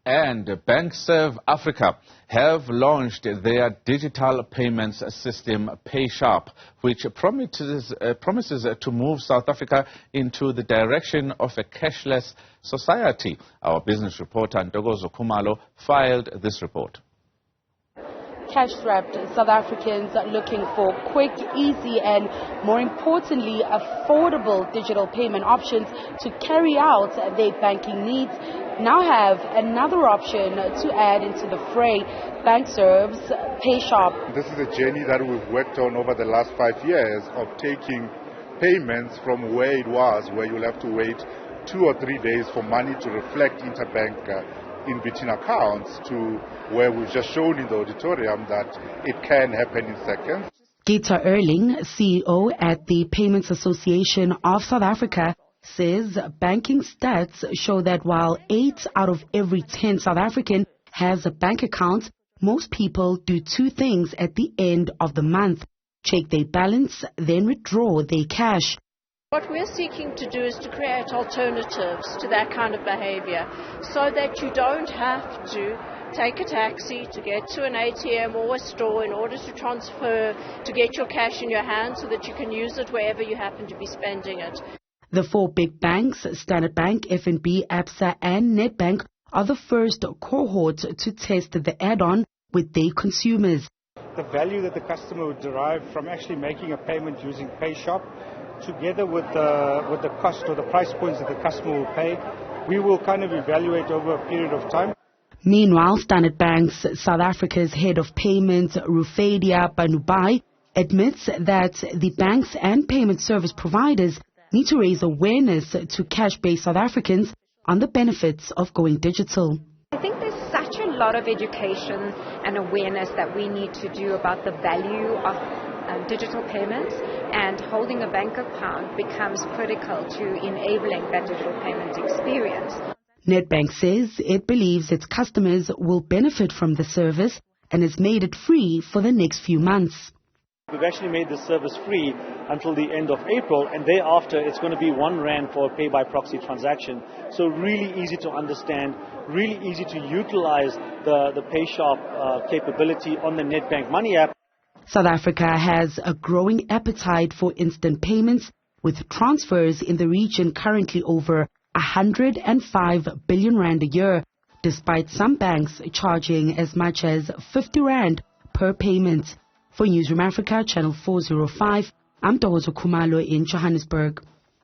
and BankservAfrica have launched their digital payments system, PayShap, which promises to move South Africa into the direction of a cashless society. Our business reporter Ntokozo Khumalo filed this report. Cash-strapped South Africans are looking for quick, easy and, more importantly, affordable digital payment options to carry out their banking needs now have another option to add into the fray. BankServ's PayShap. This is a journey that we've worked on over the last 5 years of taking payments from where it was, where you'll have to wait 2 or 3 days for money to reflect interbank in between accounts, to where we've just shown in the auditorium that it can happen in seconds. Gita Erling, CEO at the Payments Association of South Africa, says banking stats show that while 8 out of every 10 South African has a bank account, most people do 2 things at the end of the month: check their balance, then withdraw their cash. What we're seeking to do is to create alternatives to that kind of behavior so that you don't have to take a taxi to get to an ATM or a store in order to transfer, to get your cash in your hand so that you can use it wherever you happen to be spending it. The 4 big banks, Standard Bank, FNB, Absa and Nedbank, are the first cohort to test the add-on with their consumers. The value that the customer would derive from actually making a payment using PayShap, together with the cost or the price points that the customer will pay, we will kind of evaluate over a period of time. Meanwhile, Standard Bank's South Africa's head of payments, Rufadia Banubai, admits that the banks and payment service providers need to raise awareness to cash-based South Africans on the benefits of going digital. I think there's such a lot of education and awareness that we need to do about the value of digital payments, and holding a bank account becomes critical to enabling that digital payment experience. Nedbank says it believes its customers will benefit from the service and has made it free for the next few months. We've actually made the service free until the end of April, and thereafter it's going to be R1 for a pay-by-proxy transaction. So really easy to understand, really easy to utilize the PayShap capability on the Nedbank Money app. South Africa has a growing appetite for instant payments, with transfers in the region currently over 105 billion rand a year, despite some banks charging as much as 50 rand per payment. For Newzroom Afrika, Channel 405, I'm Ntokozo Khumalo in Johannesburg.